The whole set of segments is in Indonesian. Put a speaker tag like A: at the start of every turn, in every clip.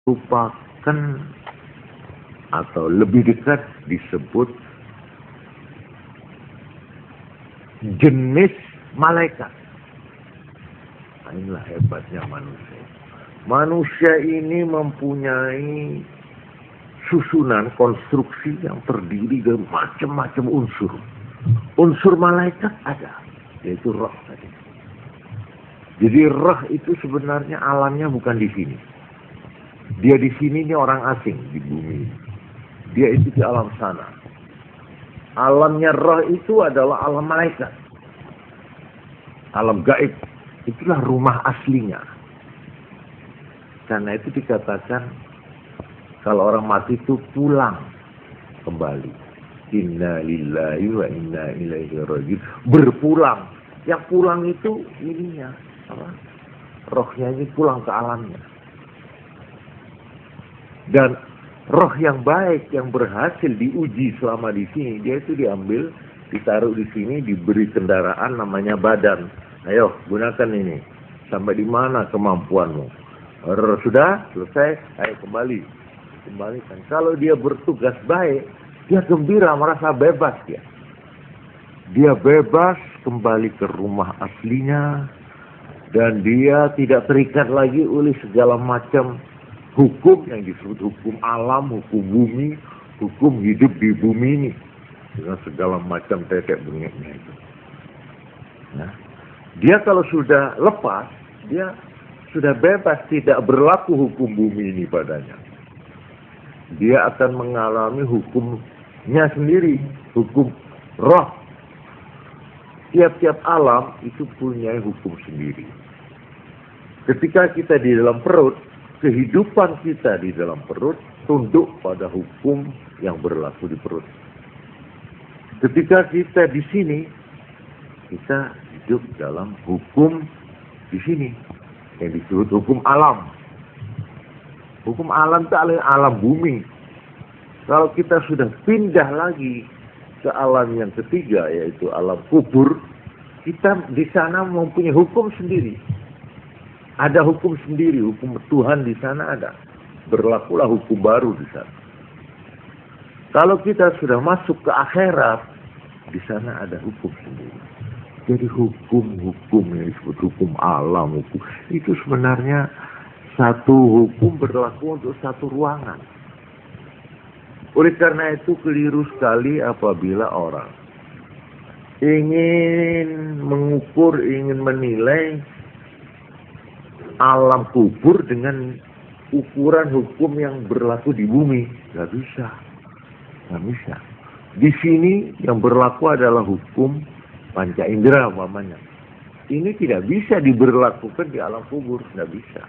A: merupakan atau lebih dekat disebut jenis malaikat. Nah, inilah hebatnya manusia. Manusia ini mempunyai susunan konstruksi yang terdiri dari macam-macam unsur. Unsur malaikat ada, yaitu roh tadi. Jadi roh itu sebenarnya alamnya bukan di sini. Dia di sini ini orang asing di bumi. Dia itu di alam sana. Alamnya roh itu adalah alam malaikat. Alam gaib. Itulah rumah aslinya. Karena itu dikatakan kalau orang mati itu pulang kembali. Inna lillahi wa inna ilaihi raji'un. Berpulang. Yang pulang itu ininya. Apa? Rohnya ini pulang ke alamnya. Dan roh yang baik yang berhasil diuji selama di sini, dia itu diambil, ditaruh di sini, diberi kendaraan namanya badan. Ayo gunakan ini. Sampai di mana kemampuanmu? Sudah selesai, ayo kembalikan. Kalau dia bertugas baik, dia gembira, merasa bebas dia. Dia bebas kembali ke rumah aslinya dan dia tidak terikat lagi oleh segala macam hukum yang disebut hukum alam, hukum bumi, hukum hidup di bumi ini dengan segala macam tetek bengeknya itu. Nah, dia kalau sudah lepas, dia sudah bebas, tidak berlaku hukum bumi ini padanya. Dia akan mengalami hukumnya sendiri, hukum roh. Tiap-tiap alam itu punya hukum sendiri. Ketika kita di dalam perut, kehidupan kita di dalam perut tunduk pada hukum yang berlaku di perut. Ketika kita di sini, kita hidup dalam hukum di sini yang disebut hukum alam. Hukum alam itu alam bumi. Kalau kita sudah pindah lagi ke alam yang ketiga, yaitu alam kubur, kita di sana mempunyai hukum sendiri. Ada hukum sendiri, hukum Tuhan di sana ada. Berlakulah hukum baru di sana. Kalau kita sudah masuk ke akhirat, di sana ada hukum sendiri. Jadi hukum-hukum yang disebut hukum alam, hukum itu sebenarnya satu hukum berlaku untuk satu ruangan. Oleh karena itu keliru sekali apabila orang ingin mengukur, ingin menilai alam kubur dengan ukuran hukum yang berlaku di bumi. Gak bisa. Di sini yang berlaku adalah hukum panca indera umpamanya. Ini tidak bisa diberlakukan di alam kubur, tidak bisa.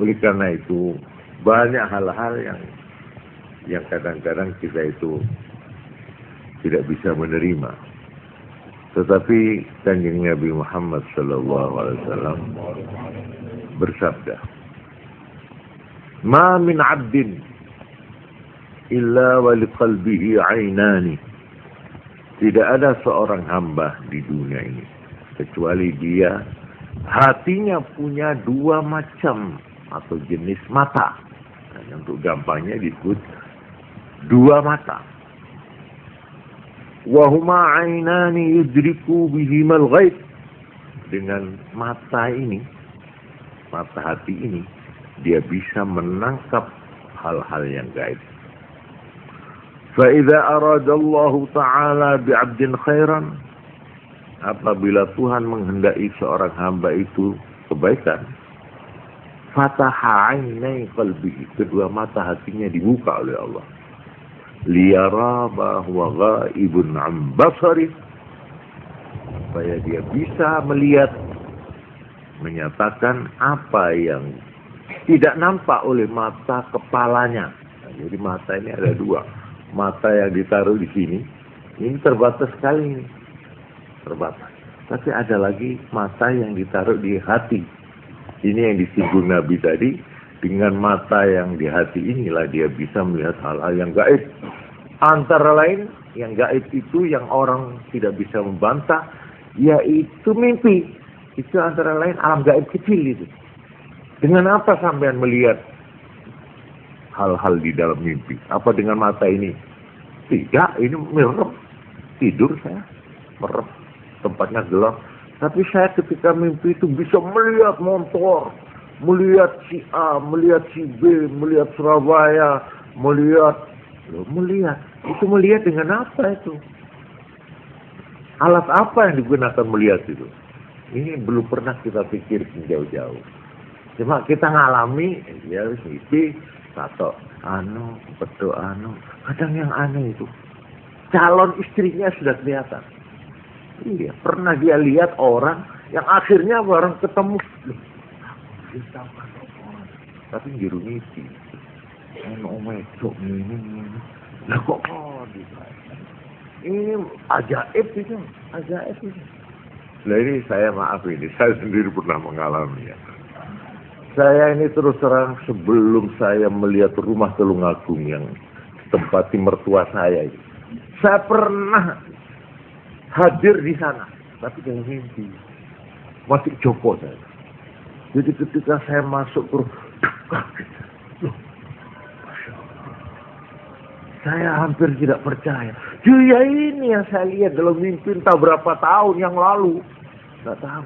A: Oleh karena itu banyak hal-hal yang kadang-kadang kita itu tidak bisa menerima. Tetapi Kanjeng Nabi Muhammad SAW bersabda, "Ma min 'abdin illa wa liqalbihi 'ainani." Tidak ada seorang hamba di dunia ini kecuali dia hatinya punya dua macam atau jenis mata. Nah, untuk gampangnya disebut dua mata. Wa huma 'ainani yudriku bihimal ghaib. Dengan mata ini, mata hati ini, dia bisa menangkap hal-hal yang gaib. فَإِذَا أَرَادَ اللَّهُ تَعَالَى بِعَبْدٍ خَيْرًا, apabila Tuhan menghendaki seorang hamba itu kebaikan, fataha 'ainai qalbihi, kedua mata hatinya dibuka oleh Allah. Liyara ma huwa ghaibun 'an basari, supaya dia bisa melihat, menyatakan apa yang tidak nampak oleh mata kepalanya. Nah, jadi mata ini ada dua. Mata yang ditaruh di sini, ini terbatas sekali ini. Terbatas. Tapi ada lagi mata yang ditaruh di hati. Ini yang disinggung Nabi tadi. Dengan mata yang di hati inilah dia bisa melihat hal-hal yang gaib. Antara lain, yang gaib itu yang orang tidak bisa membantah, yaitu mimpi. Itu antara lain alam gaib kecil itu. Dengan apa sampean melihat hal-hal di dalam mimpi? Apa dengan mata ini? Tidak, ini merem. Tidur saya, merem. Tempatnya gelap. Tapi saya ketika mimpi itu bisa melihat motor, melihat si A, melihat si B, melihat Surabaya, melihat. Itu melihat dengan apa itu? Alat apa yang digunakan melihat itu? Ini belum pernah kita pikir jauh-jauh. Cuma kita ngalami, ya mimpi, tato, betul. Kadang yang aneh itu, calon istrinya sudah kelihatan. Iya, pernah dia lihat orang yang akhirnya bareng ketemu. Tapi juru mimpi. Lah kok ini ajaib itu. Nah ini saya maaf ini, saya sendiri pernah mengalaminya. Saya ini terus terang sebelum saya melihat rumah Tulungagung yang tempati mertua saya ini. Saya pernah hadir di sana, tapi dalam mimpi. Masih Joko saya. Jadi ketika saya masuk ke saya hampir tidak percaya. Dia ini yang saya lihat dalam mimpi entah berapa tahun yang lalu. Nggak tahu.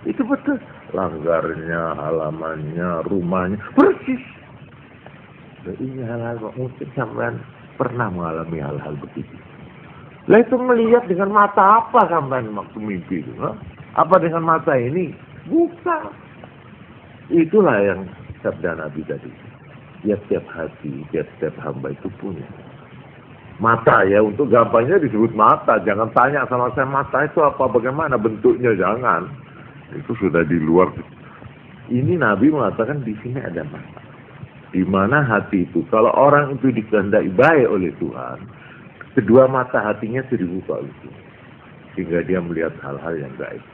A: Itu betul. Langgarnya, halamannya, rumahnya, persis. Ini hal-hal mungkin sampean pernah mengalami hal-hal begitu. Lah itu melihat dengan mata apa sampean waktu mimpi itu? Apa dengan mata ini? Bukan. Itulah yang sabda Nabi tadi. Tiap-tiap hati, tiap-tiap hamba itu punya. Mata ya, untuk gampangnya disebut mata. Jangan tanya sama saya mata itu apa, bagaimana bentuknya, jangan. Itu sudah di luar. Ini Nabi mengatakan di sini ada mata. Di mana hati itu, kalau orang itu dikehendaki baik oleh Tuhan, kedua mata hatinya dibuka oleh Tuhan. Sehingga dia melihat hal-hal yang baik.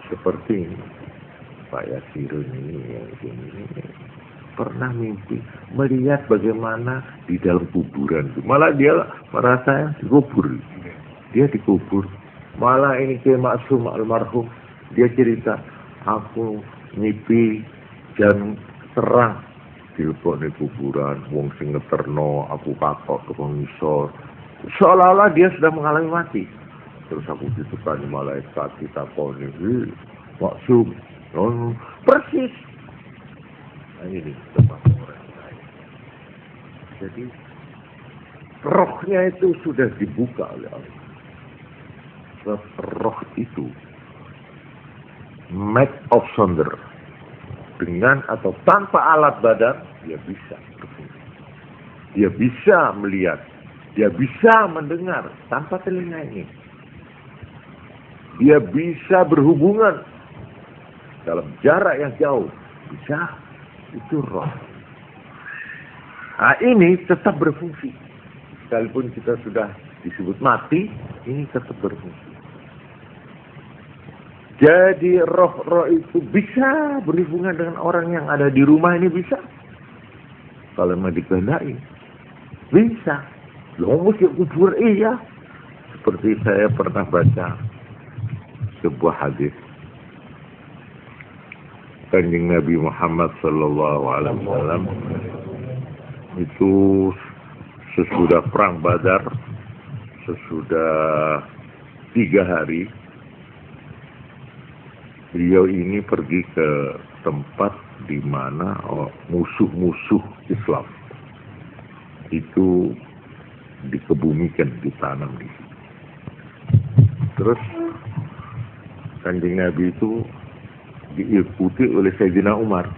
A: Seperti ini. Pak Yasirun ini pernah mimpi melihat bagaimana di dalam kuburan itu. Malah dia merasa dikubur. Dia dikubur. Malah ini Kiai Maksum almarhum, dia cerita, aku mimpi jam terang di kuburan, wong sing ngeterno, aku kakok ke pengisor. Seolah-olah dia sudah mengalami mati. Terus aku ditukani malaikat, kita koni, Maksum, persis. Nah, ini tempat orang lain. Jadi rohnya itu sudah dibuka oleh Allah. Sebab roh itu made of sonder, dengan atau tanpa alat badan dia bisa berfungsi. Dia bisa melihat, dia bisa mendengar tanpa telinga ini. Dia bisa berhubungan dalam jarak yang jauh, bisa. Itu roh. Nah ini tetap berfungsi. Sekalipun kita sudah disebut mati, ini tetap berfungsi. Jadi roh-roh itu bisa berhubungan dengan orang yang ada di rumah ini, bisa. Kalau mau dikehendaki, bisa. Loh, mesti kubur, iya. Seperti saya pernah baca sebuah hadis. Kanjeng Nabi Muhammad sallallahu alaihi wasallam itu sesudah perang Badar, sesudah 3 hari, beliau ini pergi ke tempat di mana musuh-musuh Islam itu dikebumikan, ditanam di situ. Terus Kanjeng Nabi itu diikuti oleh Sayyidina Umar.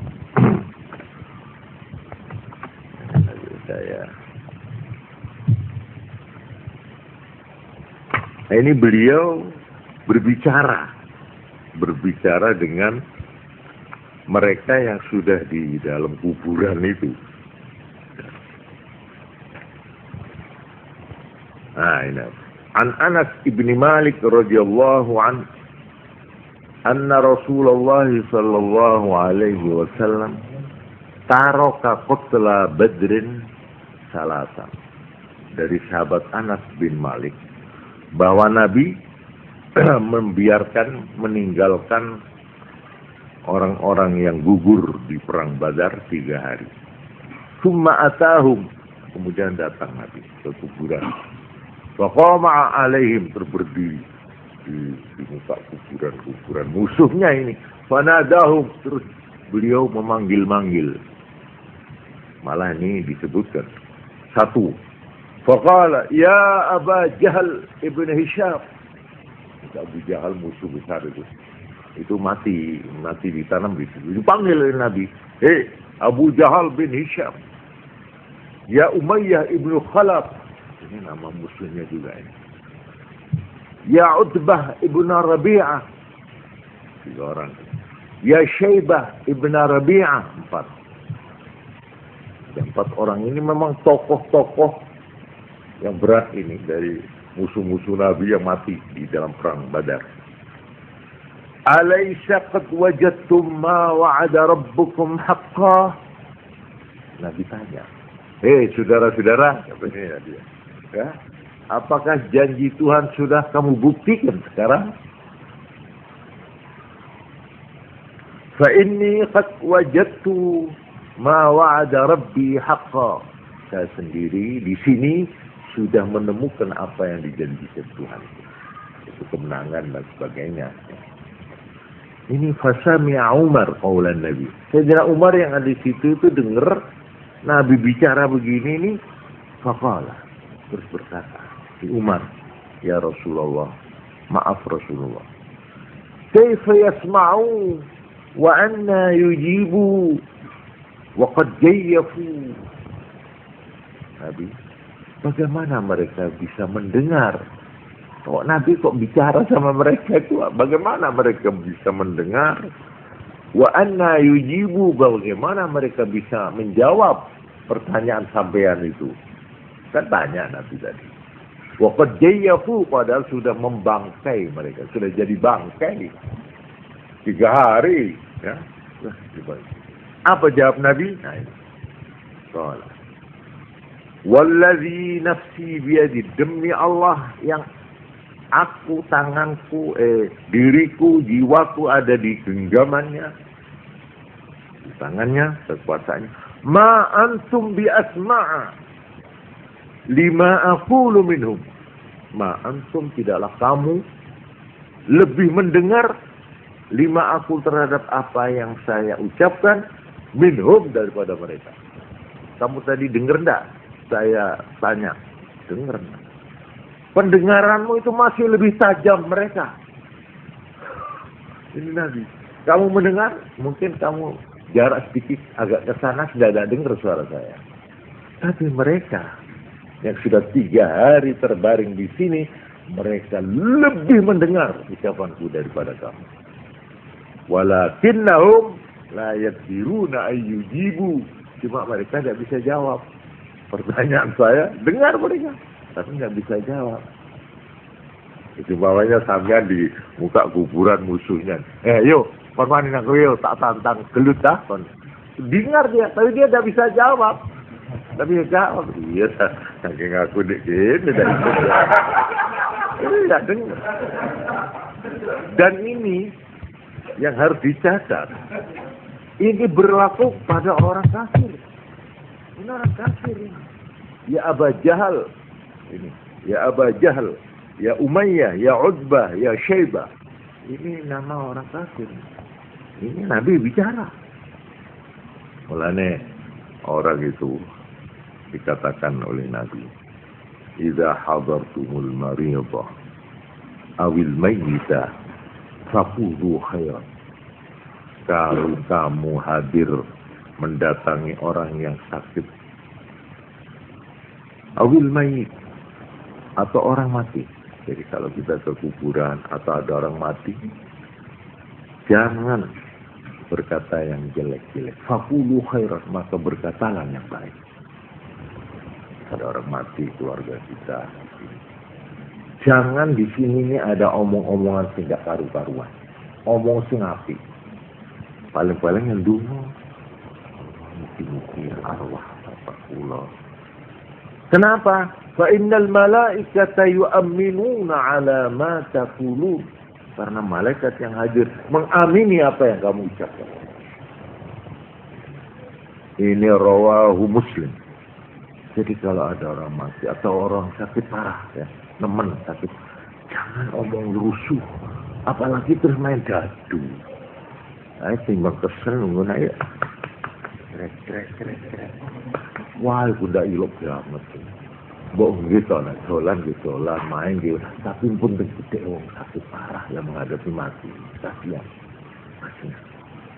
A: Nah, ini beliau berbicara dengan mereka yang sudah di dalam kuburan itu. Nah, ini. An Anas ibni Malik radhiyallahu anhu anna Rasulullah sallallahu alaihi wasallam taraka qatla Badrin salasa. Dari sahabat Anas bin Malik bahwa Nabi meninggalkan orang-orang yang gugur di perang Badar 3 hari. Summa atahum, kemudian datang Nabi ke kuburan. Faqama alaihim, terberdiri di muka kuburan musuhnya ini. Fanadahum, terus beliau memanggil-manggil. Malah ini disebutkan. 1. Faqala ya Aba Jahal ibn Hisham. Abu Jahal musuh besar itu. Itu mati ditanam di situ. Dipanggil oleh Nabi. Hei Abu Jahal bin Hisham. Ya Umayyah ibnu Khalaf. Ini nama musuhnya juga ini. Ya Utbah ibnu Rabi'ah. 3 orang. Ya Syaibah ibnu Rabi'ah. 4. 4 orang ini memang tokoh-tokoh yang berat ini dari musuh-musuh Nabi yang mati di dalam perang Badar. Alaysa qad wajadtum ma wa'ada rabbukum haqqan? Nabi tanya. Hei saudara-saudara, katanya dia. Ya, apakah janji Tuhan sudah kamu buktikan sekarang? Fa inni qad wajadtu ma wa'ada rabbi haqqan. Saya sendiri di sini sudah menemukan apa yang dijanjikan Tuhan. Itu kemenangan dan sebagainya. Ini fasami'a Umar qaulan Nabi. Sayyidina Umar yang ada di situ itu dengar Nabi bicara begini ini, faqala, terus berkata, si Umar, ya Rasulullah, maaf Rasulullah. Kaifa yasma'u wa anna yujibu wa qad jayyafu. Nabi, bagaimana mereka bisa mendengar? Kok Nabi kok bicara sama mereka itu? Bagaimana mereka bisa mendengar? Wa anna yujibu, bagaimana mereka bisa menjawab pertanyaan sampean itu? Kan tanya Nabi tadi. Wa qad jayyafu, padahal sudah membangkai mereka, sudah jadi bangkai. 3 hari, ya. Apa jawab Nabi? Nah, ini. Soalnya. Wallazi nafsi biyadi, demi Allah yang aku, tanganku, diriku, jiwaku ada di genggamannya, di tangannya, kekuasaannya. Ma antum bi asma'a lima aqulu minhum. Ma antum, tidaklah kamu lebih mendengar lima aqul terhadap apa yang saya ucapkan minhum, daripada mereka. Kamu tadi dengar enggak? Saya tanya, dengar enggak? Pendengaranmu itu masih lebih tajam mereka. Ini Nabi. Kamu mendengar, mungkin kamu jarak sedikit agak ke sana sudah ada dengar suara saya. Tapi mereka yang sudah 3 hari terbaring di sini, mereka lebih mendengar ucapanku daripada kamu. Walakinnahum la yaqdiruna ayyujibu. Cuma mereka tidak bisa jawab pertanyaan saya. Dengar mereka, tapi nggak bisa jawab. Itu bawahnya sampean di muka kuburan musuhnya. Yuk, permanen aku yuk, tak tantang gelut dah. Dengar dia, tapi dia tidak bisa jawab. Tapi dia jawab, iya, saking aku dek gini. Ini tidak dengar. Dan ini yang harus dicatat. Ini berlaku pada orang kafir. Ini orang kafir ini. Ya Aba Jahal. Ini. Ya Aba Jahal. Ya Umayyah. Ya Utbah. Ya Syaibah. Ini nama orang kafir. Ini Nabi bicara. Mulanya orang itu dikatakan oleh Nabi. Idza hadartumul maridah awil mayyita faqulu khairan. Kalau kamu hadir mendatangi orang yang sakit, awil mayit, atau orang mati. Jadi kalau kita ke kuburan atau ada orang mati, jangan berkata yang jelek-jelek. Faqulu khairan, maka berkatalah yang baik. Ada orang mati keluarga kita. Jangan di sini ini ada omong-omongan sing gak karu-karuan. Omong sing apik. Paling-paling yang dulu mungkin arwah bapak kula. Kenapa? Fa innal malaikata yu'minuna ala ma taqulun. Karena malaikat yang hadir mengamini apa yang kamu ucapkan. Ini rawahu Muslim. Jadi kalau ada orang mati atau orang sakit parah, ya, nemen sakit, jangan omong rusuh, apalagi terus main gaduh. Nah, timbang kesel nunggu naik, krek. Wah, udah ilok banget. Mbok gitu, nah, dolan, main gitu. Tapi pun gede orang sakit parah yang menghadapi mati, kasihan.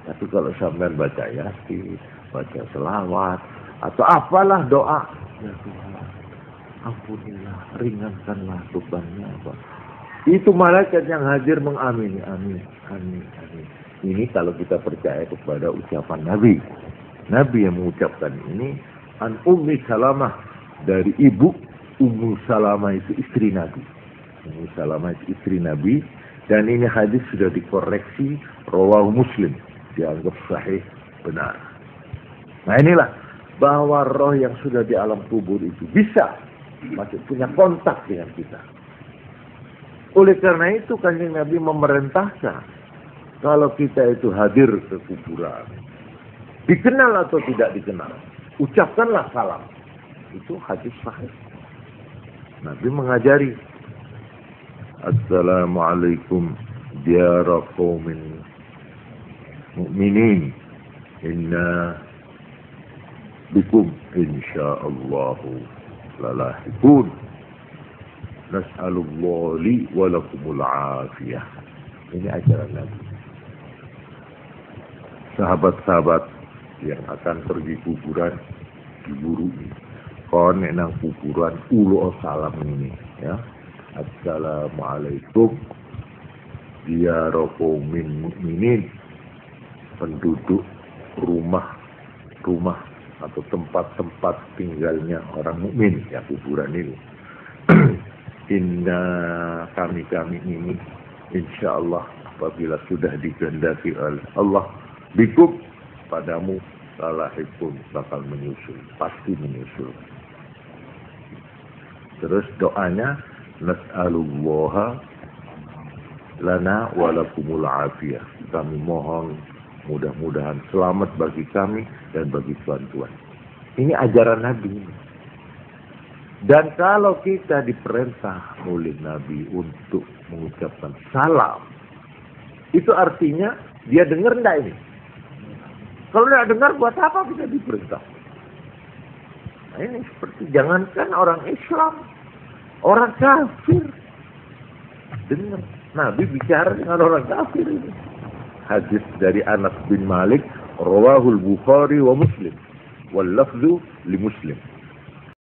A: Tapi kalau sampean baca Yasin, baca selawat, atau apalah doa, ya Tuhan, ampunilah, ringankanlah bebannya, Pak. Itu malaikat yang hadir mengamini, amin. Ini kalau kita percaya kepada ucapan Nabi. Nabi yang mengucapkan ini, an Ummi Salamah, dari ibu Ummu Salamah itu istri Nabi. Ummu Salamah itu istri Nabi, dan ini hadis sudah dikoreksi, rawahu Muslim, dianggap sahih, benar. Nah inilah bahwa roh yang sudah di alam kubur itu bisa masih punya kontak dengan kita. Oleh karena itu Kanjeng Nabi memerintahkan kalau kita itu hadir ke kuburan, dikenal atau tidak dikenal, ucapkanlah salam. Itu hadis sahih. Nabi mengajari, Assalamualaikum diyara qaumin mu'minin, inna bikum insyaallahu lalahikun, nas'alullah li walakumul afiyah. Ini ajaran Nabi. Sahabat-sahabat yang akan pergi kuburan diburu kon nang kuburan ulo salam ini, ya. Assalamualaikum diyara qaumin mukminin, penduduk rumah atau tempat-tempat tinggalnya orang mukmin, ya kuburan ini. Inna kami ini insyaallah apabila sudah dikehendaki oleh Allah bikum padamu lalahikun bakal menyusul, pasti menyusul. Terus doanya nas'alullaha lana walakumul afiyah. Kami mohon mudah-mudahan selamat bagi kami dan bagi tuan-tuan. Ini ajaran Nabi. Dan kalau kita diperintah oleh Nabi untuk mengucapkan salam, itu artinya dia dengar enggak ini? Kalau tidak dengar, buat apa kita diperintah? Nah, ini seperti jangankan orang Islam, orang kafir dengar. Nabi bicara dengan orang kafir ini. Hadis dari Anas bin Malik, rawahul Bukhari wa Muslim, wal lafzu li Muslim.